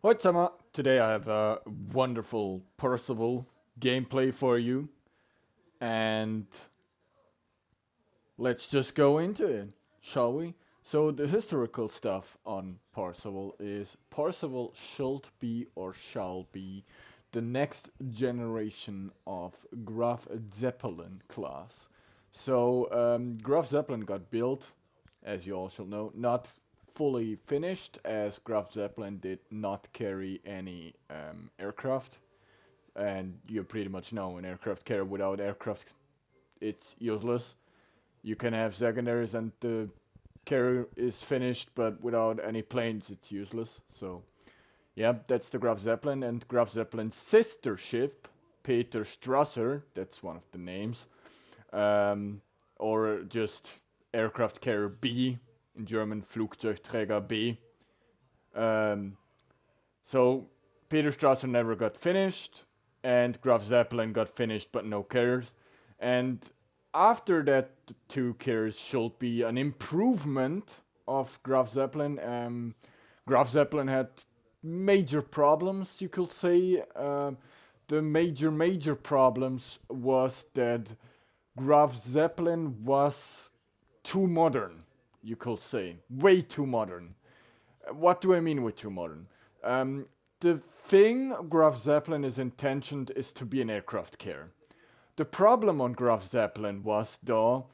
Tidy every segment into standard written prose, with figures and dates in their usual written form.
Hi zämma! Today I have a wonderful Parseval gameplay for you, and let's just go into it, shall we? So the historical stuff on Parseval is Parseval should be or shall be the next generation of Graf Zeppelin class. So Graf Zeppelin got built, as you all shall know, not fully finished, as Graf Zeppelin did not carry any aircraft. And you pretty much know an aircraft carrier without aircraft, it's useless. You can have secondaries and the carrier is finished, but without any planes, it's useless. So, yeah, that's the Graf Zeppelin. And Graf Zeppelin's sister ship, Peter Strasser, that's one of the names, um, or just aircraft carrier B, in German Flugzeugträger B. Um, so, Peter Strasser never got finished, and Graf Zeppelin got finished, but no carriers. And after that, the two carriers should be an improvement of Graf Zeppelin. Graf Zeppelin had major problems, you could say. The major problems was that Graf Zeppelin was too modern, you could say. Way too modern. What do I mean with too modern? Um, the thing Graf Zeppelin is intentioned is to be an aircraft carrier. The problem on Graf Zeppelin was, though,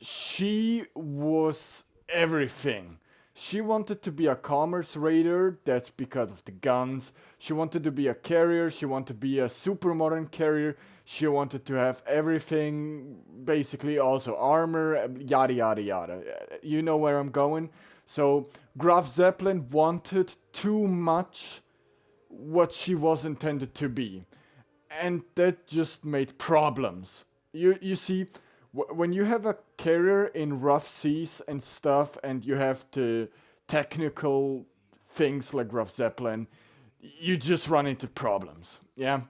she was everything. She wanted to be a commerce raider, that's because of the guns. She wanted to be a carrier, she wanted to be a super modern carrier. She wanted to have everything, basically also armor, yada yada yada. You know where I'm going? So Graf Zeppelin wanted too much what she was intended to be. And that just made problems. You see, when you have a carrier in rough seas and stuff, and you have the technical things like Graf Zeppelin, you just run into problems. Yeah,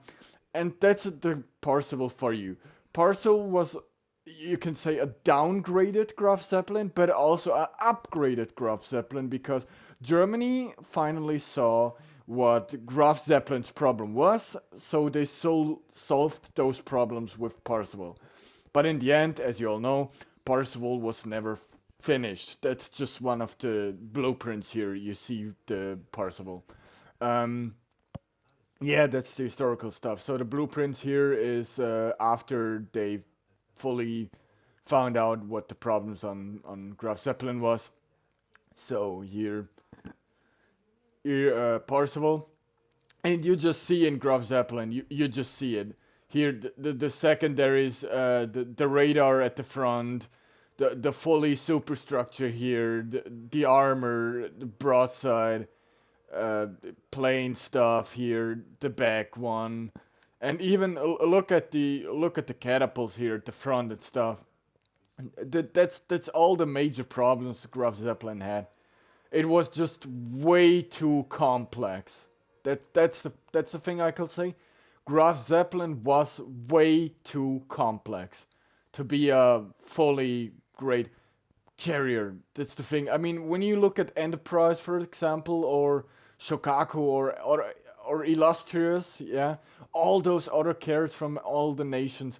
and that's the Parseval for you. Parseval was, you can say, a downgraded Graf Zeppelin, but also an upgraded Graf Zeppelin because Germany finally saw what Graf Zeppelin's problem was, so they solved those problems with Parseval. But in the end, as you all know, Parseval was never finished. That's just one of the blueprints here. You see the Parseval. Um, yeah, that's the historical stuff. So the blueprints here is after they fully found out what the problems on Graf Zeppelin was. So here Parseval, and you just see in Graf Zeppelin, you just see it. Here the secondaries, the radar at the front, the fully superstructure here, the armor, the broadside, plain stuff here, the back one, and even look at the catapults here at the front and stuff. That's all the major problems Graf Zeppelin had. It was just way too complex. That's the thing I could say. Graf Zeppelin was way too complex to be a fully great carrier. That's the thing. I mean, when you look at Enterprise, for example, or Shokaku or Illustrious, yeah, all those other carriers from all the nations.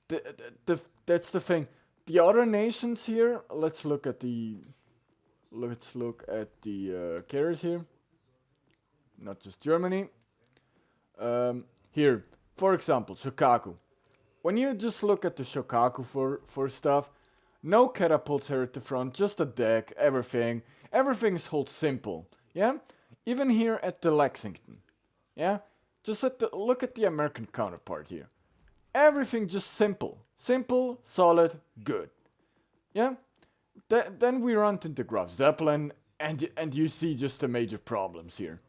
That's the thing. The other nations here. Let's look at the carriers here. Not just Germany. Here, for example, Shokaku. When you just look at the Shokaku for stuff, no catapults here at the front, just a deck, everything. Everything is hold simple. Yeah? Even here at the Lexington. Yeah? Just look at the American counterpart here. Everything just simple. Simple, solid, good. Yeah? Then we run into Graf Zeppelin, and you see just the major problems here.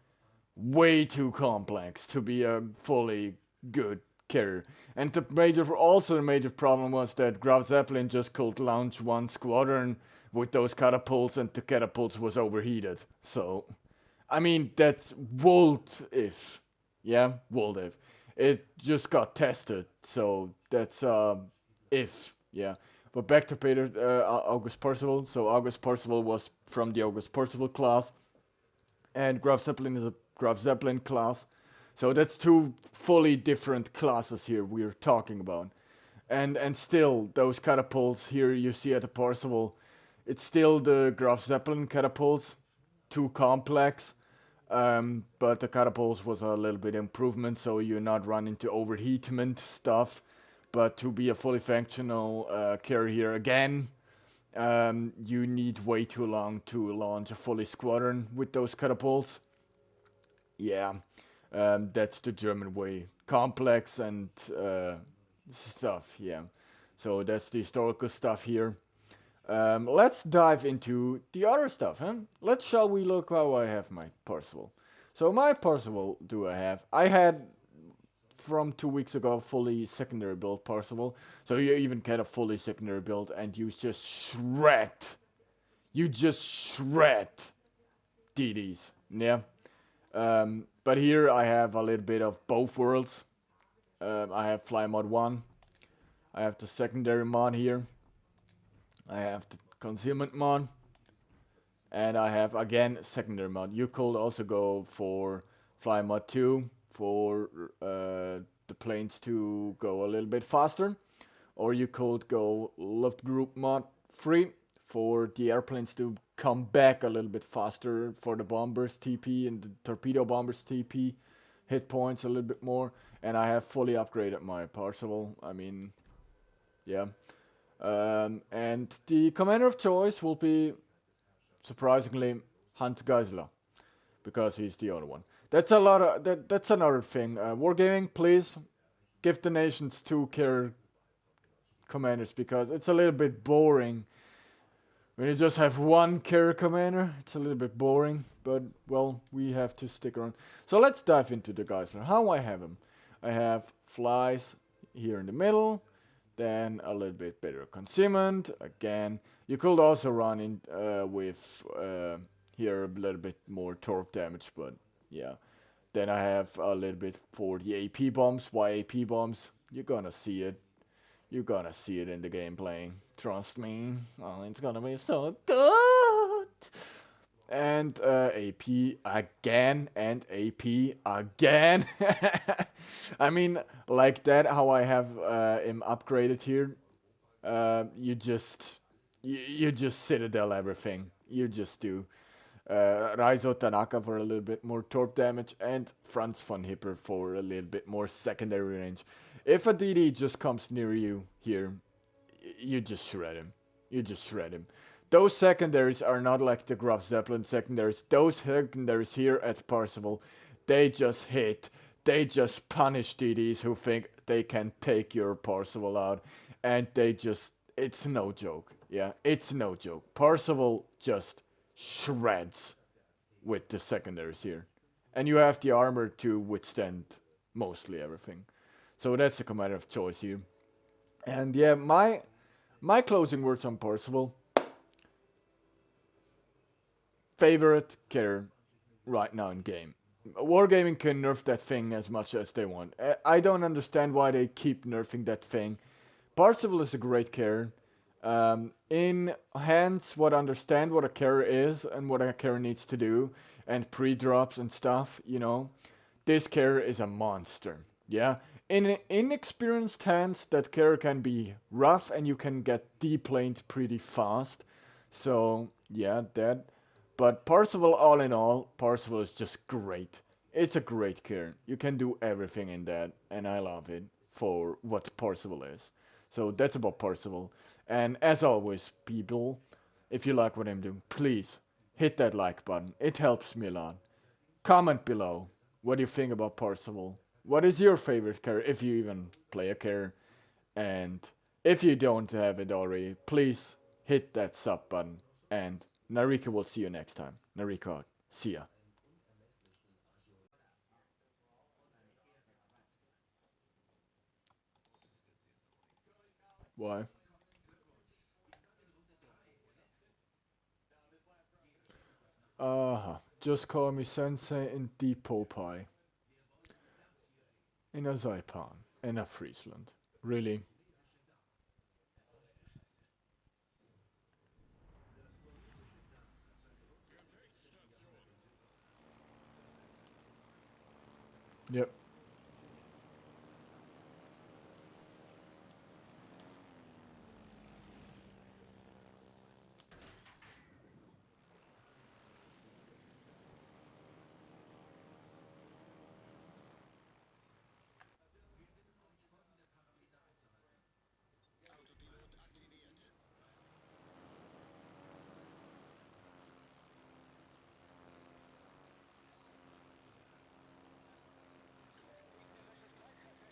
Way too complex to be a fully good carrier. And the major problem was that Graf Zeppelin just could launch one squadron with those catapults, and the catapults was overheated. So, I mean, that's Volt if. Yeah, Volt if. It just got tested, so that's if. Yeah. But back to Peter August Parseval. So August Parseval was from the August Parseval class, and Graf Zeppelin is a Graf Zeppelin class. So that's two fully different classes here we're talking about. And still, those catapults here you see at the Parseval, it's still the Graf Zeppelin catapults, too complex. But the catapults was a little bit improvement, so you're not running into overheatment stuff. But to be a fully functional carrier again, you need way too long to launch a fully squadron with those catapults. Yeah, that's the German way. Complex and stuff, yeah. So that's the historical stuff here. Let's dive into the other stuff, huh? Shall we look how I have my Parseval. So my Parseval do I have? I had from 2 weeks ago fully secondary build Parseval. So you even get a fully secondary build and you just shred. You just shred DDs. Yeah. But here I have a little bit of both worlds. I have Fly Mod 1. I have the secondary mod here. I have the concealment mod. And I have again secondary mod. You could also go for Fly Mod 2 for the planes to go a little bit faster. Or you could go Lift Group Mod 3 for the airplanes to come back a little bit faster for the bombers TP and the torpedo bombers TP hit points a little bit more. And I have fully upgraded my Parseval. I mean, yeah. And the commander of choice will be surprisingly Hans Geisler because he's the other one. That's a lot of that's another thing. Wargaming, please give the nations two carrier commanders because it's a little bit boring when you just have one carrier commander. It's a little bit boring, but well, we have to stick around. So let's dive into the Geisler. How I have him? I have flies here in the middle, then a little bit better concealment. Again, you could also run in with here a little bit more torp damage, but yeah. Then I have a little bit for the AP bombs. Why AP bombs? You're gonna see it. You're gonna see it in the gameplay. Trust me. Oh, it's gonna be so good. And AP again and AP again. I mean, like that, how I have him upgraded here. You just citadel everything. You just do. Raizo Tanaka for a little bit more torp damage, and Franz von Hipper for a little bit more secondary range. If a DD just comes near you here, you just shred him. You just shred him. Those secondaries are not like the Graf Zeppelin secondaries. Those secondaries here at Parseval, they just hit. They just punish DDs who think they can take your Parseval out. And they just, it's no joke. Yeah, it's no joke. Parseval just shreds with the secondaries here. And you have the armor to withstand mostly everything. So that's a commander of choice here. And yeah, my closing words on Parseval. Favorite character right now in game. Wargaming can nerf that thing as much as they want. I don't understand why they keep nerfing that thing. Parseval is a great character. In hands, what understand what a carrier is and what a carrier needs to do, and pre-drops and stuff, you know, this carrier is a monster. Yeah, in inexperienced hands, that carrier can be rough and you can get deplaned pretty fast. So yeah, that. But Parseval, all in all, Parseval is just great. It's a great carrier. You can do everything in that, and I love it for what Parseval is. So that's about Parseval. And as always, people, if you like what I'm doing, please hit that like button. It helps me a lot. Comment below what do you think about Parseval. What is your favorite character, if you even play a character? And if you don't have it already, please hit that sub button. And Nariko will see you next time. Nariko out. See ya. Why? Just call me Sensei in Deep Popeye. In a Saipan. In a Friesland. Really? Yep.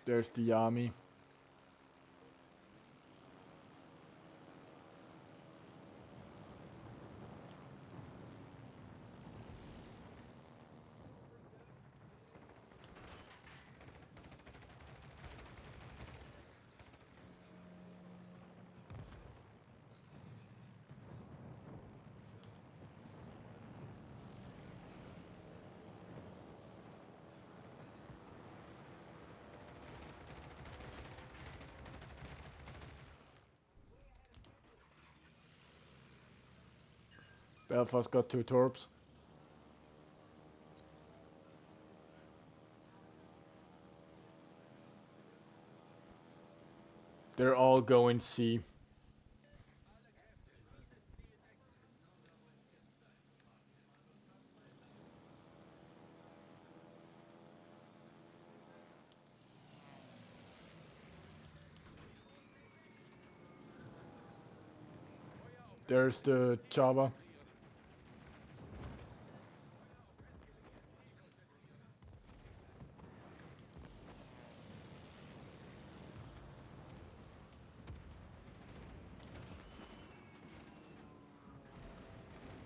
There's the army. Belfast got 2 torps. They're all going C. There's the Java.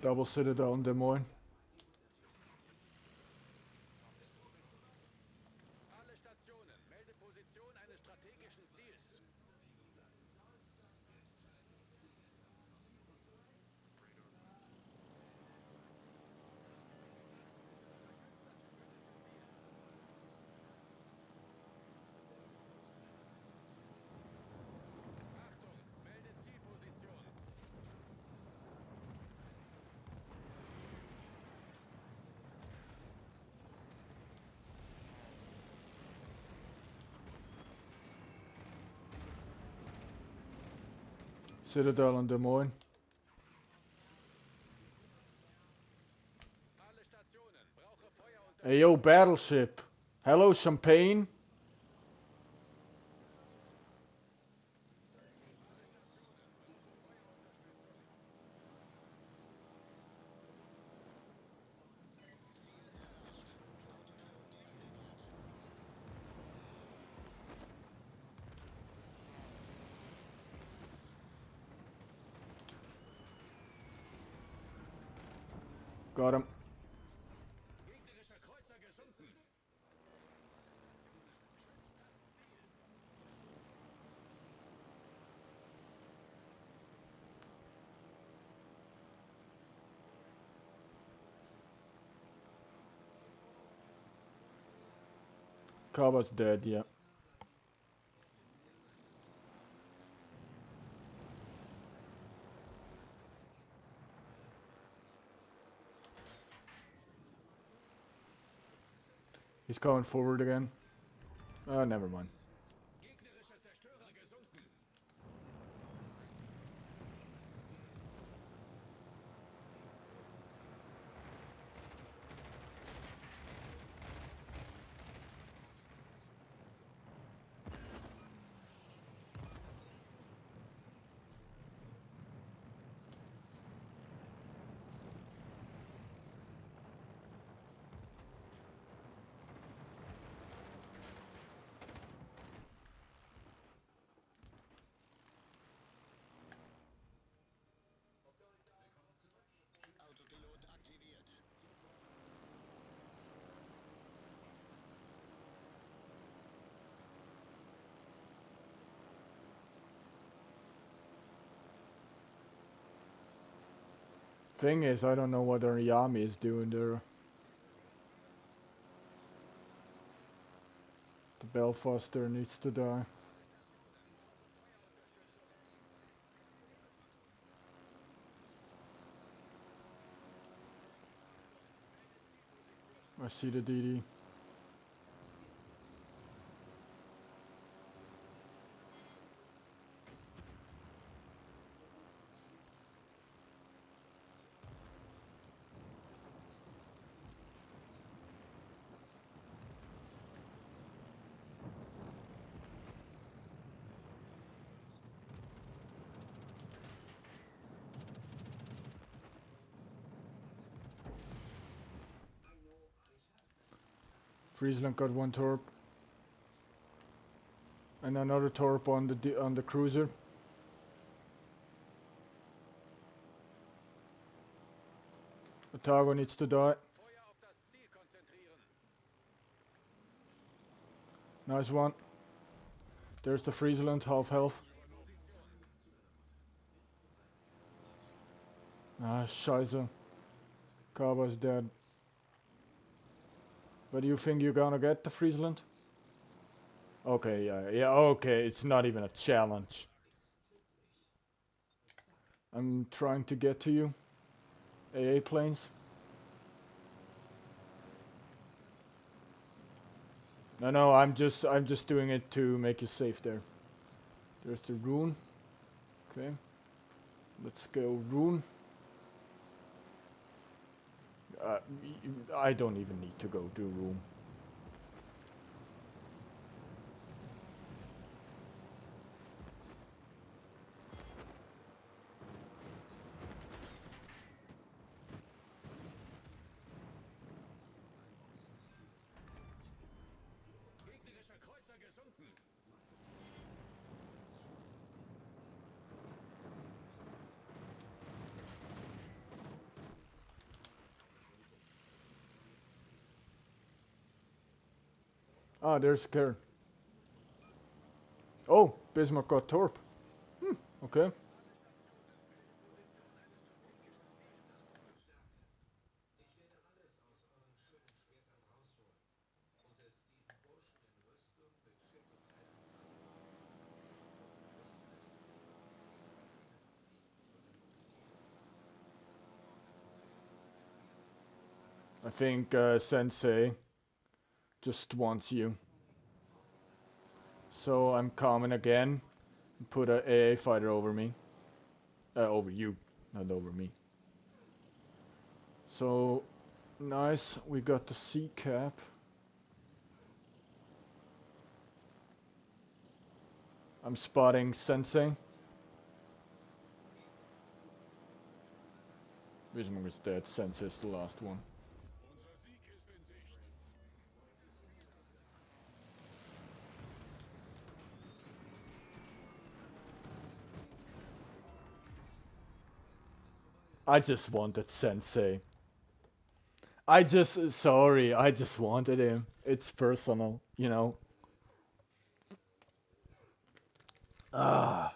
Double Citadel in Des Moines. Alle Stationen, melde Position eines strategischen Ziels. Achtung, melde Zielposition. Citadel in Des Moines. Alle Stationen, brauche Feuer Hey yo, battleship. Hello, Champagne. Got him. Gegnerischer Kreuzer gesunken. Kava's dead, yeah. He's coming forward again. Oh, never mind. Gegnerischer Zerstörer gesunken. Autopilot aktiviert. Thing is, I don't know what our army is doing there. The Belfast there needs to die. I see the DD. Friesland got one torp. And another torp on the cruiser. Otago needs to die. Feuer auf das Ziel konzentrieren. Nice one. There's the Friesland, half health. Ah, scheiße. Kaba's dead. But do you think you're gonna get the Friesland? Okay, yeah, okay, it's not even a challenge. I'm trying to get to you. AA planes. No, I'm just doing it to make you safe there. There's the rune. Okay. Let's go rune. I don't even need to go do rune. Gegnerischer Kreuzer gesunken. Ah, there's Karen. Oh, Bismarck got torp. Okay. I think Sensei just wants you. So I'm coming again. Put a AA fighter over me. Over you, not over me. So, nice. We got the C cap. I'm spotting Sensei. Bismarck is dead. Sensei is the last one. Unser Sieg ist in Sicht. I just wanted Sensei. Sorry, I just wanted him. It's personal, you know. Ah.